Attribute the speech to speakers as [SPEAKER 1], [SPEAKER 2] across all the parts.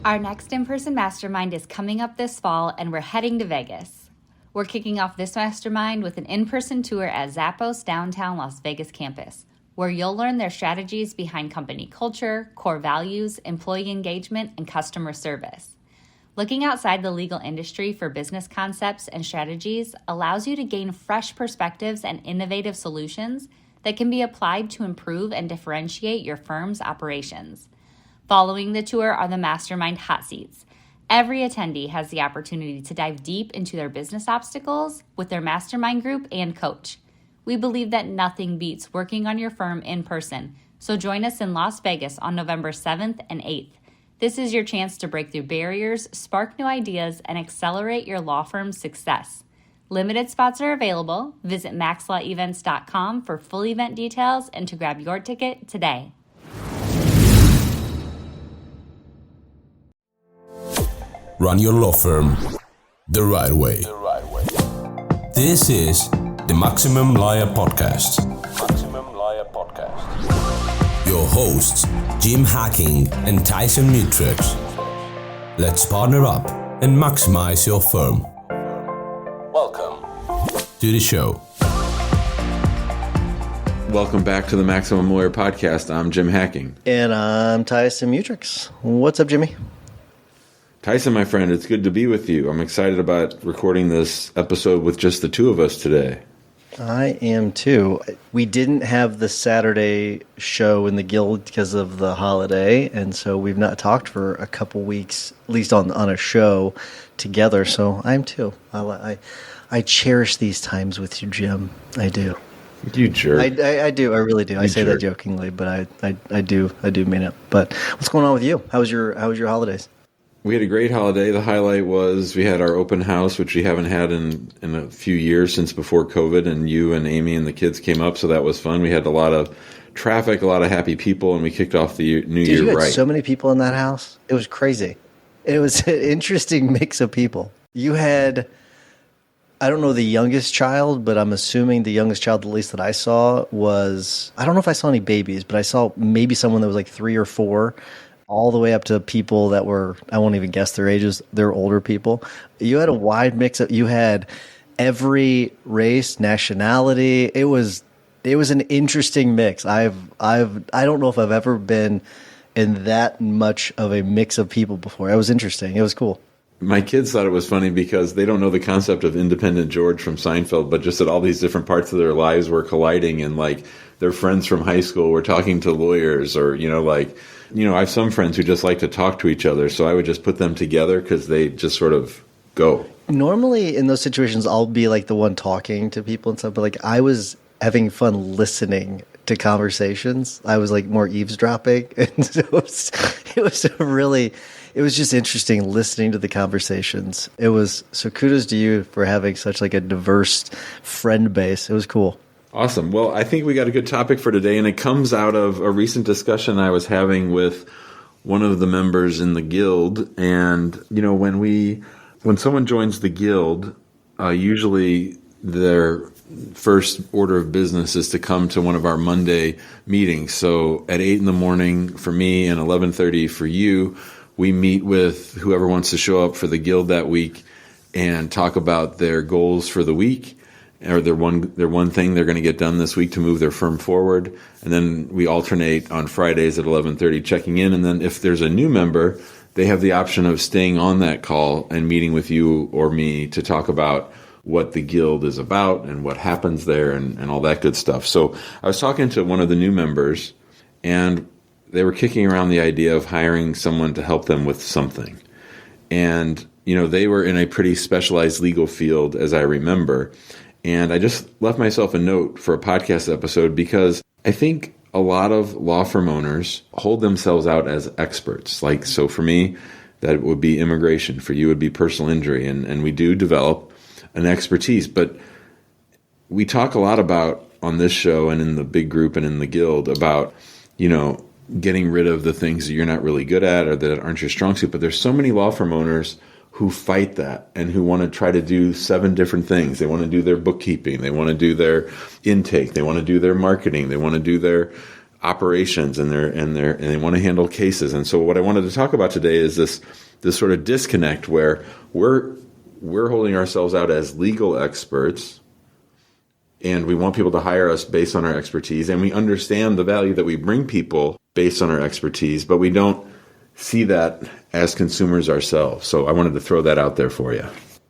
[SPEAKER 1] Our next in-person mastermind is coming up this fall, and we're heading to Vegas. We're kicking off this mastermind with an in-person tour at Zappos downtown Las Vegas campus, where you'll learn their strategies behind company culture, core values, employee engagement, and customer service. Looking outside the legal industry for business concepts and strategies allows you to gain fresh perspectives and innovative solutions that can be applied to improve and differentiate your firm's operations. Following the tour are the mastermind hot seats. Every attendee has the opportunity to dive deep into their business obstacles with their mastermind group and coach. We believe that nothing beats working on your firm in person, so join us in Las Vegas on November 7th and 8th. This is your chance to break through barriers, spark new ideas, and accelerate your law firm's success. Limited spots are available. Visit maxlawevents.com for full event details and to grab your ticket today.
[SPEAKER 2] Run your law firm the right way. This is the Maximum Lawyer Podcast. Your hosts, Jim Hacking and Tyson Mutrux. Let's partner up and maximize your firm. Welcome to the show.
[SPEAKER 3] Welcome back to the Maximum Lawyer Podcast. I'm Jim Hacking.
[SPEAKER 4] And I'm Tyson Mutrux. What's up, Jimmy?
[SPEAKER 3] Tyson, my friend, it's good to be with you. I'm excited about recording this episode with just the two of us today.
[SPEAKER 4] I am too. We didn't have the Saturday show in the Guild because of the holiday, and so we've not talked for a couple weeks, at least on a show together. So I'm too. I cherish these times with you, Jim. I do.
[SPEAKER 3] You jerk.
[SPEAKER 4] I do. I really do. I say that jokingly, but I do mean it. But what's going on with you? How was your holidays?
[SPEAKER 3] We had a great holiday. The highlight was we had our open house, which we haven't had in a few years since before COVID, and you and Amy and the kids came up, so that was fun. We had a lot of traffic, a lot of happy people, and we kicked off the new year
[SPEAKER 4] you had
[SPEAKER 3] right.
[SPEAKER 4] So many people in that house. It was crazy. It was an interesting mix of people. You had, I don't know the youngest child, but I'm assuming the youngest child, at least that I saw, was, I don't know if I saw any babies, but I saw maybe someone that was like 3 or 4, all the way up to people that were, I won't even guess their ages, they're older people. You had a wide mix of, you had every race, nationality. It was an interesting mix. I don't know if I've ever been in that much of a mix of people before. It was interesting. It was cool.
[SPEAKER 3] My kids thought it was funny because they don't know the concept of Independent George from Seinfeld, but just that all these different parts of their lives were colliding, and like their friends from high school were talking to lawyers, or, I have some friends who just like to talk to each other, so I would just put them together because they just sort of go.
[SPEAKER 4] Normally in those situations, I'll be like the one talking to people and stuff, but like I was having fun listening to conversations. I was like more eavesdropping, and so it was just interesting listening to the conversations. So kudos to you for having such like a diverse friend base. It was cool.
[SPEAKER 3] Awesome. Well, I think we got a good topic for today, and it comes out of a recent discussion I was having with one of the members in the Guild. And, when someone joins the Guild, usually their first order of business is to come to one of our Monday meetings. So at 8 a.m. for me and 11:30 for you, we meet with whoever wants to show up for the Guild that week and talk about their goals for the week, or their one thing they're going to get done this week to move their firm forward. And then we alternate on Fridays at 11:30 checking in. And then if there's a new member, they have the option of staying on that call and meeting with you or me to talk about what the Guild is about and what happens there and all that good stuff. So I was talking to one of the new members, and they were kicking around the idea of hiring someone to help them with something. And, they were in a pretty specialized legal field, as I remember. And I just left myself a note for a podcast episode because I think a lot of law firm owners hold themselves out as experts. Like, so for me, that would be immigration. For you, it would be personal injury. And we do develop an expertise. But we talk a lot about on this show and in the big group and in the Guild about, getting rid of the things that you're not really good at or that aren't your strong suit. But there's so many law firm owners who fight that and who want to try to do 7 different things. They want to do their bookkeeping. They want to do their intake. They want to do their marketing. They want to do their operations and they want to handle cases. And so what I wanted to talk about today is this sort of disconnect where we're holding ourselves out as legal experts, and we want people to hire us based on our expertise, and we understand the value that we bring people based on our expertise, but we don't see that as consumers ourselves. So I wanted to throw that out there for you.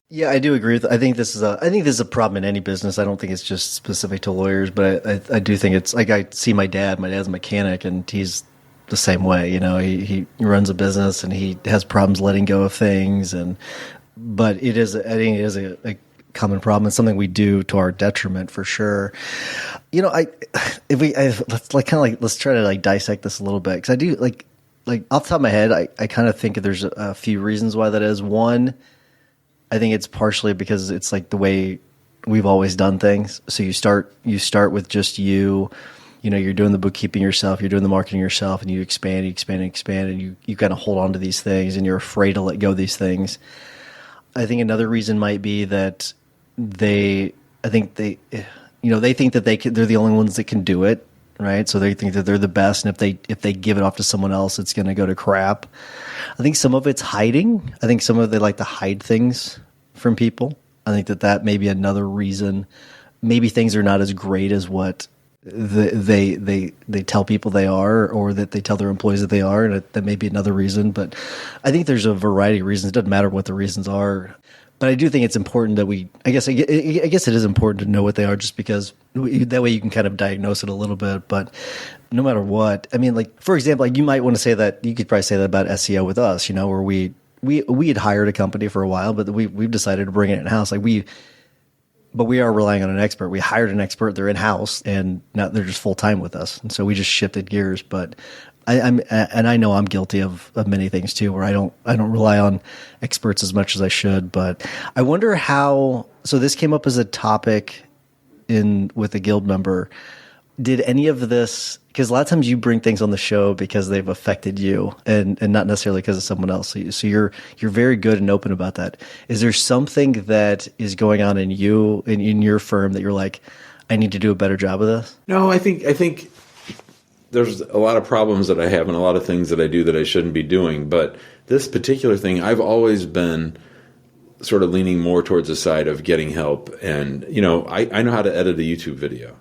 [SPEAKER 4] Yeah, I do agree with. I think this is a problem in any business. I don't think it's just specific to lawyers, but I do think it's like I see my dad. My dad's a mechanic, and he's the same way. You know, he runs a business and he has problems letting go of things, but I think it is a common problem. It's something we do to our detriment for sure. You know, let's try to like dissect this a little bit, because I do like off the top of my head, I kind of think there's a few reasons why that is. One, I think it's partially because it's like the way we've always done things. So you start with just you know, you're doing the bookkeeping yourself, you're doing the marketing yourself, and you expand, and you kind of hold on to these things, and you're afraid to let go of these things. I think another reason might be that they think that they're the only ones that can do it, right? So they think that they're the best, and if they give it off to someone else, it's going to go to crap. I think some of it's hiding. I think some of they like to hide things from people. I think that may be another reason. Maybe things are not as great as what they tell people they are, or that they tell their employees that they are, and that may be another reason. But I think there's a variety of reasons. It doesn't matter what the reasons are. But I do think it's important that I guess it is important to know what they are, just because that way you can kind of diagnose it a little bit. But no matter what, I mean, like, for example, like you might want to say that, you could probably say that about SEO with us, you know, where we had hired a company for a while, but we've decided to bring it in-house. But we are relying on an expert. We hired an expert, they're in-house, and now they're just full-time with us. And so we just shifted gears. But I know I'm guilty of many things too, where I don't rely on experts as much as I should. But I wonder how. So this came up as a topic with a guild member. Did any of this? Because a lot of times you bring things on the show because they've affected you, and not necessarily because of someone else. So you're very good and open about that. Is there something that is going on in you in your firm that you're like, I need to do a better job of this?
[SPEAKER 3] No, I think there's a lot of problems that I have and a lot of things that I do that I shouldn't be doing. But this particular thing, I've always been sort of leaning more towards the side of getting help. And, you know, I know how to edit a YouTube video.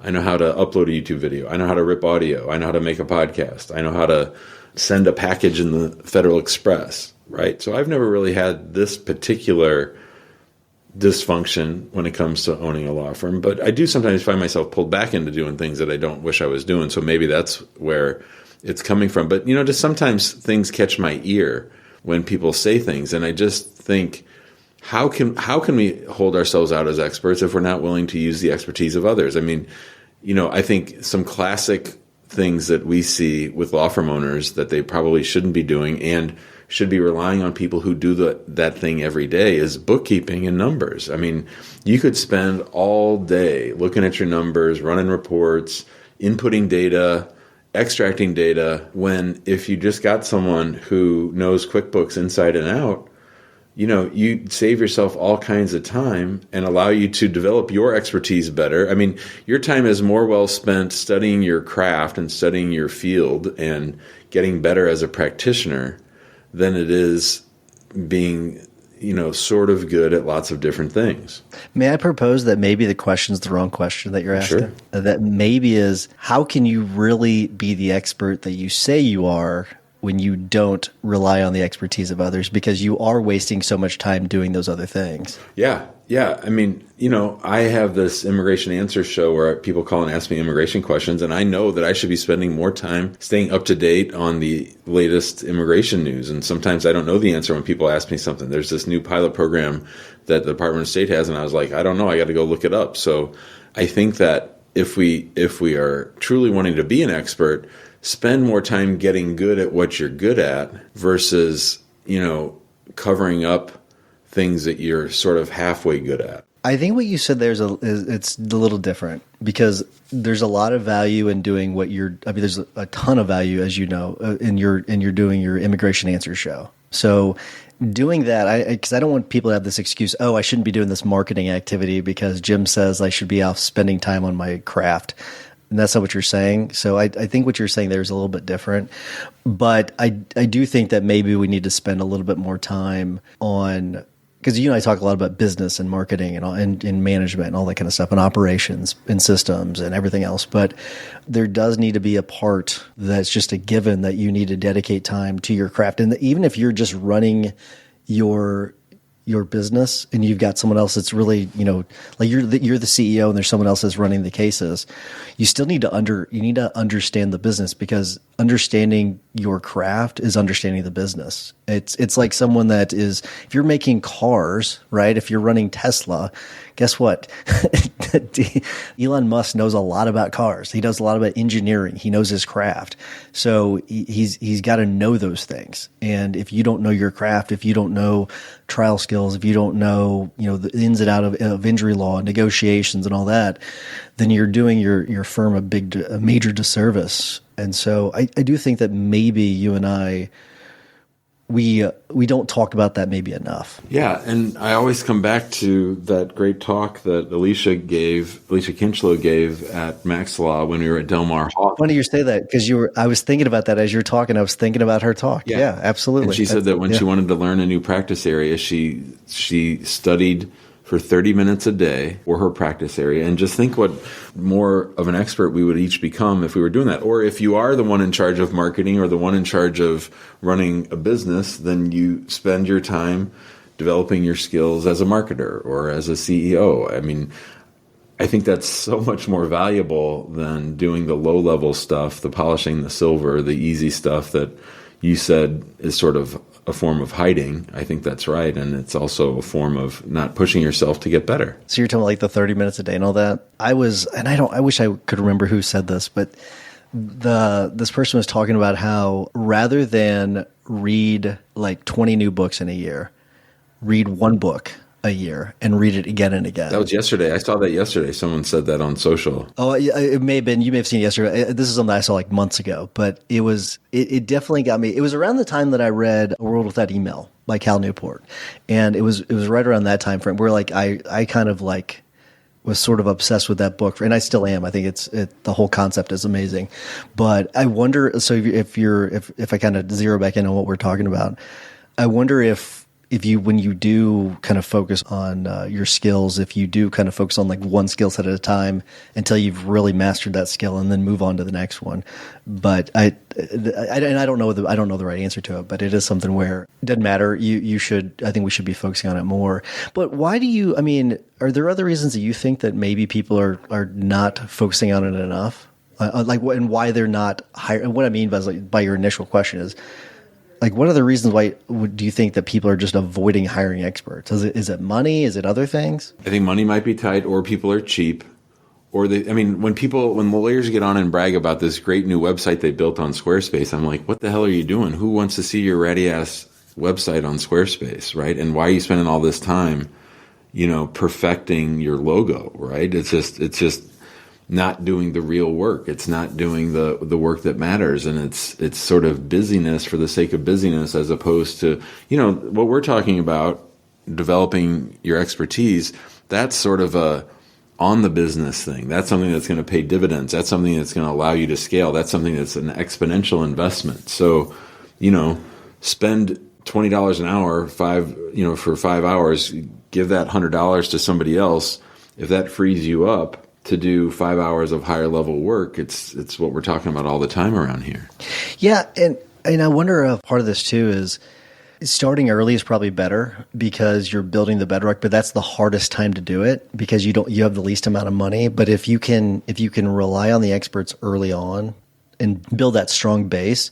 [SPEAKER 3] I know how to upload a YouTube video. I know how to rip audio. I know how to make a podcast. I know how to send a package in the Federal Express, right? So I've never really had this particular dysfunction when it comes to owning a law firm, but I do sometimes find myself pulled back into doing things that I don't wish I was doing. So maybe that's where it's coming from. But, you know, just sometimes things catch my ear when people say things, and I just think, how can we hold ourselves out as experts if we're not willing to use the expertise of others? I mean, you know, I think some classic things that we see with law firm owners that they probably shouldn't be doing and should be relying on people who do that thing every day is bookkeeping and numbers. I mean, you could spend all day looking at your numbers, running reports, inputting data, extracting data, when if you just got someone who knows QuickBooks inside and out, you know, you save yourself all kinds of time and allow you to develop your expertise better. I mean, your time is more well spent studying your craft and studying your field and getting better as a practitioner than it is being, you know, sort of good at lots of different things.
[SPEAKER 4] May I propose that maybe the question's the wrong question that you're asking?
[SPEAKER 3] Sure.
[SPEAKER 4] That maybe is, how can you really be the expert that you say you are when you don't rely on the expertise of others, because you are wasting so much time doing those other things?
[SPEAKER 3] Yeah. I mean, you know, I have this immigration answer show where people call and ask me immigration questions, and I know that I should be spending more time staying up to date on the latest immigration news. And sometimes I don't know the answer when people ask me something. There's this new pilot program that the Department of State has, and I was like, I don't know, I got to go look it up. So I think that if we are truly wanting to be an expert, spend more time getting good at what you're good at versus, you know, covering up things that you're sort of halfway good at.
[SPEAKER 4] I think what you said there it's a little different, because there's a lot of value in doing what there's a ton of value, as you know, in you're doing your immigration answer show. So doing that, because I don't want people to have this excuse, oh, I shouldn't be doing this marketing activity because Jim says I should be off spending time on my craft. And that's not what you're saying. So I think what you're saying there is a little bit different. But I do think that maybe we need to spend a little bit more time on, because you and I talk a lot about business and marketing and management and all that kind of stuff, and operations and systems and everything else. But there does need to be a part that's just a given that you need to dedicate time to your craft. And even if you're just running your business and you've got someone else that's really, like you're the CEO and there's someone else that's running the cases, you still need to understand the business, because understanding your craft is understanding the business. It's like someone that is, if you're making cars, right? If you're running Tesla, guess what? Elon Musk knows a lot about cars. He knows a lot about engineering. He knows his craft. So he's got to know those things. And if you don't know your craft, if you don't know trial skills, if you don't know, the ins and outs of injury law and negotiations and all that, then you're doing your firm a major disservice. And so I do think that maybe you and I, we don't talk about that maybe enough.
[SPEAKER 3] Yeah, and I always come back to that great talk that Alicia Kinchlow gave at Max Law when we were at Del Mar Hall.
[SPEAKER 4] Funny you say that, because I was thinking about that as you're talking. I was thinking about her talk. Yeah, absolutely.
[SPEAKER 3] And she said that when she wanted to learn a new practice area, she studied for 30 minutes a day for her practice area. And just think what more of an expert we would each become if we were doing that. Or if you are the one in charge of marketing or the one in charge of running a business, then you spend your time developing your skills as a marketer or as a CEO. I mean, I think that's so much more valuable than doing the low-level stuff, the polishing the silver, the easy stuff that you said is sort of a form of hiding. I think that's right. And it's also a form of not pushing yourself to get better.
[SPEAKER 4] So you're talking like the 30 minutes a day and all that. I wish I could remember who said this, but this person was talking about how rather than read like 20 new books in a year, read one book a year and read it again and again.
[SPEAKER 3] That was yesterday. I saw that yesterday. Someone said that on social.
[SPEAKER 4] Oh, it may have been. You may have seen it yesterday. This is something I saw like months ago, but it definitely got me. It was around the time that I read A World Without Email by Cal Newport, and it was right around that time frame where like I kind of like was sort of obsessed with that book, and I still am. I think the whole concept is amazing, but I wonder. So if I kind of zero back in on what we're talking about, I wonder if you, when you do kind of focus on your skills, if you do kind of focus on like one skill set at a time until you've really mastered that skill and then move on to the next one. But I don't know the right answer to it, but it is something where it doesn't matter. I think we should be focusing on it more. But why are there other reasons that you think that maybe people are not focusing on it enough? And why they're not hiring? What I mean by your initial question is, like, what are the reasons why do you think that people are just avoiding hiring experts? Is it money? Is it other things?
[SPEAKER 3] I think money might be tight, or people are cheap, or when lawyers get on and brag about this great new website they built on Squarespace, I'm like, what the hell are you doing? Who wants to see your ratty ass website on Squarespace, right? And why are you spending all this time, perfecting your logo, right? It's just not doing the real work. It's not doing the work that matters. And it's sort of busyness for the sake of busyness, as opposed to, what we're talking about, developing your expertise. That's sort of a on the business thing. That's something that's going to pay dividends. That's something that's going to allow you to scale. That's something that's an exponential investment. So, spend $20 an hour, for 5 hours, give that $100 to somebody else. If that frees you up to do 5 hours of higher level work, it's what we're talking about all the time around here. Yeah,
[SPEAKER 4] and I wonder if part of this too is starting early is probably better because you're building the bedrock, but that's the hardest time to do it because you have the least amount of money. But if you can rely on the experts early on and build that strong base,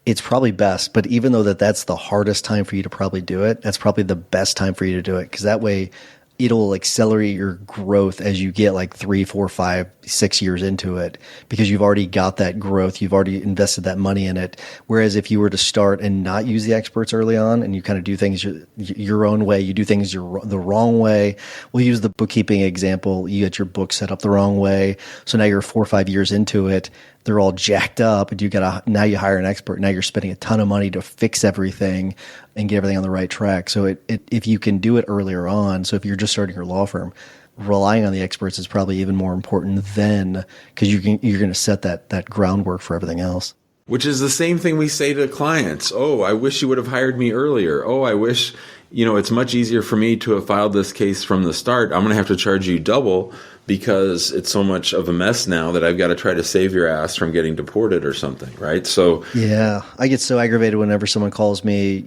[SPEAKER 4] it's probably best. But even though that's the hardest time for you to probably do it, that's probably the best time for you to do it, because that way it'll accelerate your growth as you get like 3, 4, 5, 6 years into it, because you've already got that growth. You've already invested that money in it. Whereas if you were to start and not use the experts early on and you kind of do things your own way, you do things the wrong way. We'll use the bookkeeping example. You get your book set up the wrong way. So now you're 4 or 5 years into it. They're all jacked up, and now you hire an expert. Now you're spending a ton of money to fix everything and get everything on the right track. So if you can do it earlier on, so if you're just starting your law firm, relying on the experts is probably even more important then, because you're going to set that groundwork for everything else.
[SPEAKER 3] Which is the same thing we say to clients. Oh, I wish you would have hired me earlier. Oh, I wish, it's much easier for me to have filed this case from the start. I'm going to have to charge you double because it's so much of a mess now that I've got to try to save your ass from getting deported or something, right? So
[SPEAKER 4] yeah, I get so aggravated whenever someone calls me,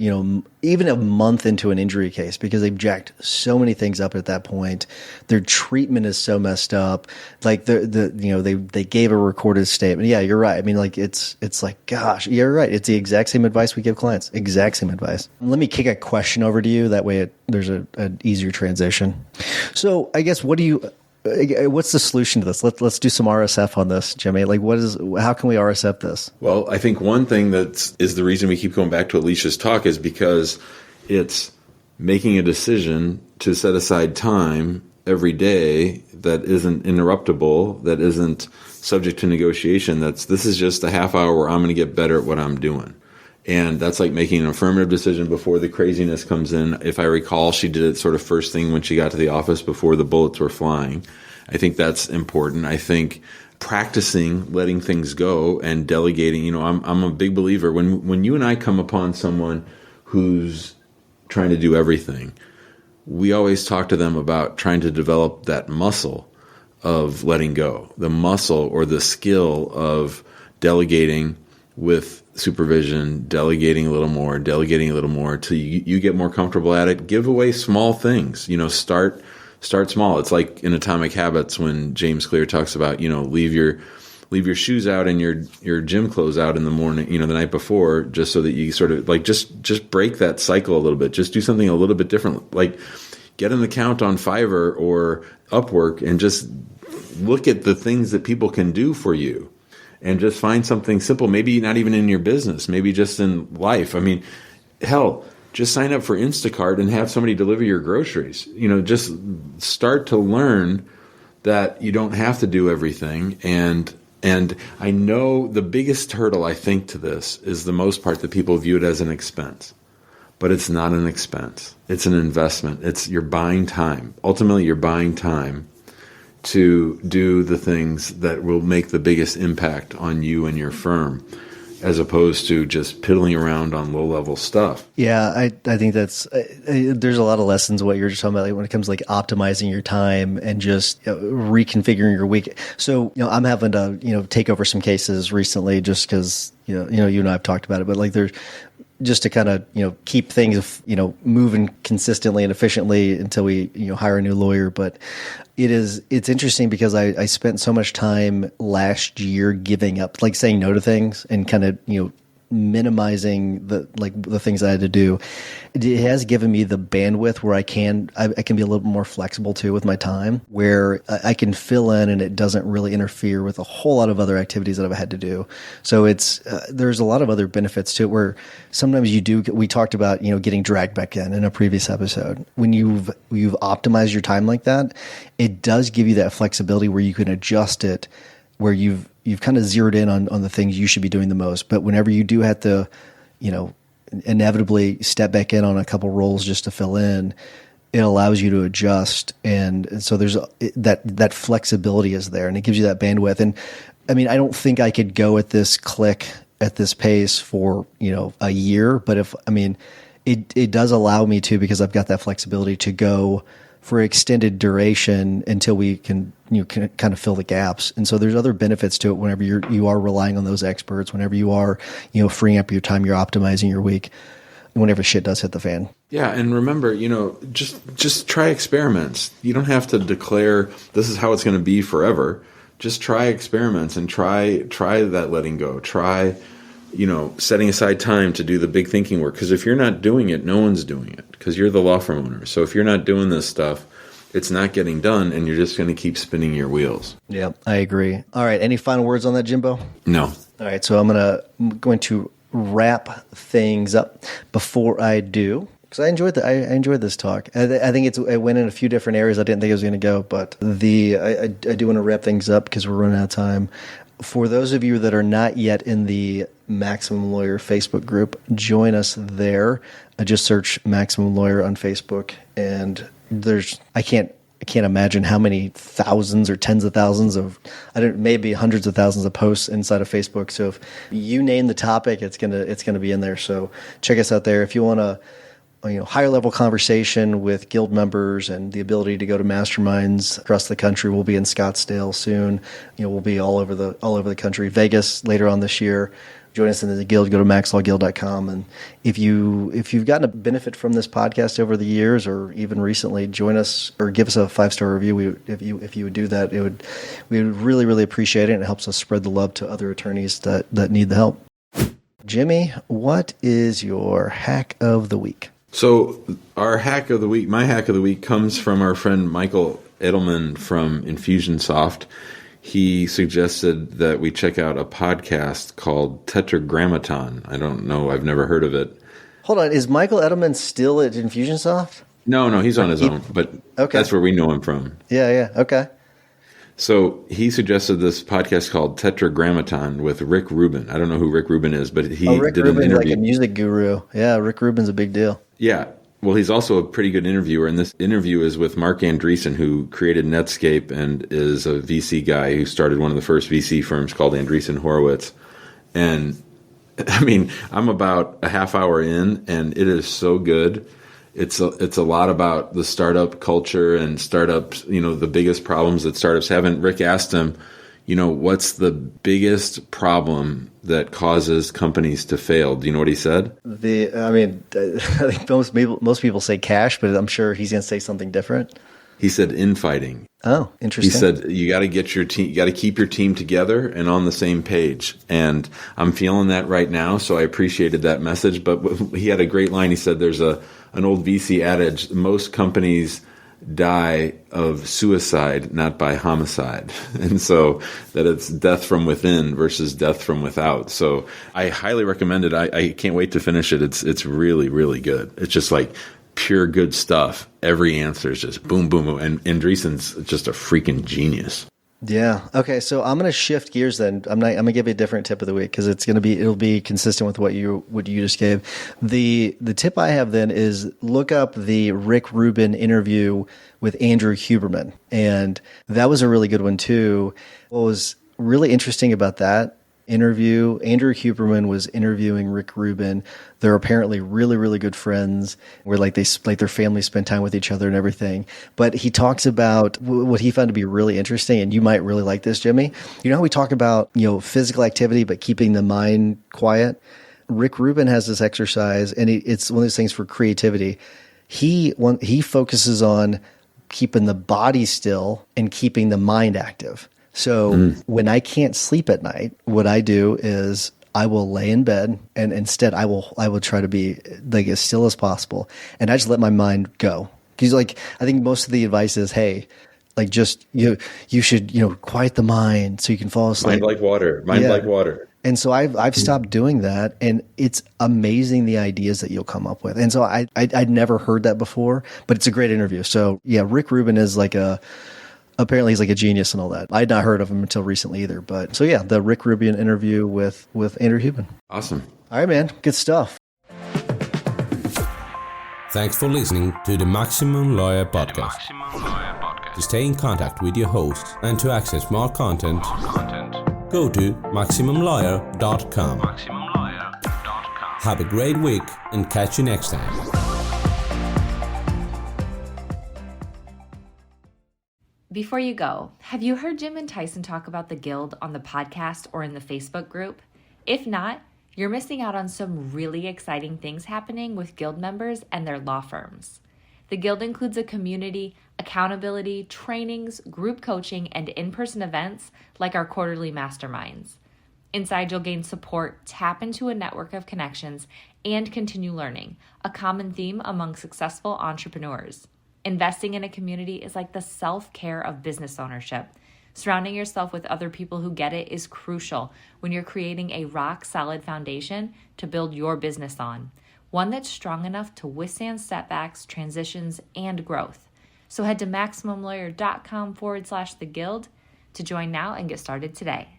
[SPEAKER 4] even a month into an injury case, because they've jacked so many things up at that point. Their treatment is so messed up. Like they gave a recorded statement. Yeah, you're right. I mean, like it's like, gosh, you're right. It's the exact same advice we give clients. Exact same advice. Let me kick a question over to you. That way there's an easier transition. So I guess what's the solution to this? Let's do some RSF on this, Jimmy. Like, how can we RSF this?
[SPEAKER 3] Well, I think one thing that is the reason we keep going back to Alicia's talk is because it's making a decision to set aside time every day that isn't interruptible, that isn't subject to negotiation. This is just a half hour where I'm going to get better at what I'm doing. And that's like making an affirmative decision before the craziness comes in. If I recall, she did it sort of first thing when she got to the office before the bullets were flying. I think that's important. I think practicing letting things go and delegating, I'm a big believer. When you and I come upon someone who's trying to do everything, we always talk to them about trying to develop that muscle of letting go, the muscle or the skill of delegating with supervision, delegating a little more till you get more comfortable at it. Give away small things, start small. It's like in Atomic Habits when James Clear talks about, leave your shoes out and your gym clothes out in the morning, the night before, just so that you sort of like, just break that cycle a little bit. Just do something a little bit different. Like get an account on Fiverr or Upwork and just look at the things that people can do for you. And just find something simple, maybe not even in your business, maybe just in life. I mean, hell, just sign up for Instacart and have somebody deliver your groceries. Just start to learn that you don't have to do everything. And I know the biggest hurdle, I think, to this is the most part that people view it as an expense. But it's not an expense. It's an investment. You're buying time. Ultimately, you're buying time to do the things that will make the biggest impact on you and your firm, as opposed to just piddling around on low-level stuff.
[SPEAKER 4] Yeah, I think there's a lot of lessons what you're just talking about, like when it comes to like optimizing your time and just reconfiguring your week. So, I'm having to, take over some cases recently just because, you and I have talked about it, but like there's just to kind of, keep things, moving consistently and efficiently until we, hire a new lawyer. But it's interesting because I spent so much time last year giving up, like saying no to things and kind of, minimizing the things I had to do. It has given me the bandwidth where I can be a little bit more flexible too with my time, where I can fill in and it doesn't really interfere with a whole lot of other activities that I've had to do. So there's a lot of other benefits to it where sometimes we talked about, getting dragged back in a previous episode. When you've optimized your time like that, it does give you that flexibility where you can adjust it, where you've kind of zeroed in on the things you should be doing the most. But whenever you do have to, inevitably step back in on a couple roles just to fill in, it allows you to adjust. And so there's that flexibility is there, and it gives you that bandwidth. And I mean, I don't think I could go at this click at this pace for, a year, but it does allow me to, because I've got that flexibility to go for extended duration until we can kind of fill the gaps. And so there's other benefits to it whenever you are relying on those experts, whenever you are, freeing up your time, you're optimizing your week, whenever shit does hit the fan.
[SPEAKER 3] Yeah, and remember, just try experiments. You don't have to declare this is how it's going to be forever. Just try experiments and try that letting go. Try, setting aside time to do the big thinking work. Because if you're not doing it, no one's doing it, because you're the law firm owner. So if you're not doing this stuff, it's not getting done, and you're just going to keep spinning your wheels.
[SPEAKER 4] Yeah, I agree. All right, any final words on that, Jimbo?
[SPEAKER 3] No.
[SPEAKER 4] All right, so I'm going to wrap things up. Before I do, because I enjoyed this talk. I think it went in a few different areas I didn't think it was going to go, but I do want to wrap things up because we're running out of time. For those of you that are not yet in the Maximum Lawyer Facebook group, join us there. Just search Maximum Lawyer on Facebook, and I can't I can't imagine how many thousands or tens of thousands of, maybe hundreds of thousands of posts inside of Facebook. So if you name the topic, it's gonna be in there. So check us out there if you want to, higher level conversation with guild members and the ability to go to masterminds across the country. We'll be in Scottsdale soon. We'll be all over the country. Vegas later on this year. Join us in the guild. Go to maxlawguild.com. And if you've gotten a benefit from this podcast over the years, or even recently, join us or give us a 5-star review. If you would do that, we would really, really appreciate it. And it helps us spread the love to other attorneys that need the help. Jimmy, what is your hack of the week?
[SPEAKER 3] So my hack of the week comes from our friend Michael Edelman from Infusionsoft. He suggested that we check out a podcast called Tetragrammaton. I don't know. I've never heard of it.
[SPEAKER 4] Hold on. Is Michael Edelman still at Infusionsoft?
[SPEAKER 3] No, he's on his own, but
[SPEAKER 4] okay.
[SPEAKER 3] That's where we know him from.
[SPEAKER 4] Yeah, okay.
[SPEAKER 3] So he suggested this podcast called Tetragrammaton with Rick Rubin. I don't know who Rick Rubin is, but he
[SPEAKER 4] Rick
[SPEAKER 3] did
[SPEAKER 4] Rubin's
[SPEAKER 3] an interview.
[SPEAKER 4] Like a music guru. Yeah, Rick Rubin's a big deal.
[SPEAKER 3] Yeah. Well, he's also a pretty good interviewer, and this interview is with Mark Andreessen, who created Netscape and is a VC guy who started one of the first VC firms called Andreessen Horowitz. And I mean, I'm about a half hour in, and it is so good. It's a lot about the startup culture and startups, the biggest problems that startups have. And Rick asked him, what's the biggest problem that causes companies to fail? Do you know what he said?
[SPEAKER 4] I think most people say cash, but I'm sure he's going to say something different.
[SPEAKER 3] He said infighting.
[SPEAKER 4] Oh, interesting.
[SPEAKER 3] He said you got to get your team, you got to keep your team together and on the same page. And I'm feeling that right now, so I appreciated that message. But he had a great line. He said there's an old VC adage: most companies die of suicide, not by homicide. And so that it's death from within versus death from without. So I highly recommend it. I can't wait to finish it. It's really, really good. It's just like pure good stuff. Every answer is just boom, boom, boom. And Andreessen's just a freaking genius.
[SPEAKER 4] Yeah. Okay. So I'm going to shift gears then. I'm going to give you a different tip of the week because it'll be consistent with what you just gave. The tip I have then is look up the Rick Rubin interview with Andrew Huberman. And that was a really good one too. What was really interesting about that interview, Andrew Huberman was interviewing Rick Rubin. They're apparently really, really good friends where their families spend time with each other and everything. But he talks about what he found to be really interesting, and you might really like this, Jimmy. You know how we talk about, physical activity, but keeping the mind quiet? Rick Rubin has this exercise, and it's one of those things for creativity. He focuses on keeping the body still and keeping the mind active. So when I can't sleep at night, what I do is I will lay in bed, and instead I will try to be like as still as possible, and I just let my mind go. Because I think most of the advice is, hey, like just you should quiet the mind so you can fall asleep.
[SPEAKER 3] Mind like water. Like water.
[SPEAKER 4] And so I've stopped doing that, and it's amazing the ideas that you'll come up with. And so I'd never heard that before, but it's a great interview. So yeah, Rick Rubin is apparently he's like a genius and all that. I had not heard of him until recently either. But so yeah, the Rick Rubin interview with Andrew Huberman.
[SPEAKER 3] Awesome.
[SPEAKER 4] All right, man. Good stuff.
[SPEAKER 2] Thanks for listening to the Maximum Lawyer Podcast. To stay in contact with your host and to access more content, go to MaximumLawyer.com. Have a great week and catch you next time.
[SPEAKER 1] Before you go, have you heard Jim and Tyson talk about the Guild on the podcast or in the Facebook group? If not, you're missing out on some really exciting things happening with Guild members and their law firms. The Guild includes a community, accountability, trainings, group coaching, and in-person events like our quarterly masterminds. Inside, you'll gain support, tap into a network of connections, and continue learning, a common theme among successful entrepreneurs. Investing in a community is like the self-care of business ownership. Surrounding yourself with other people who get it is crucial when you're creating a rock-solid foundation to build your business on, one that's strong enough to withstand setbacks, transitions, and growth. So head to MaximumLawyer.com/theguild to join now and get started today.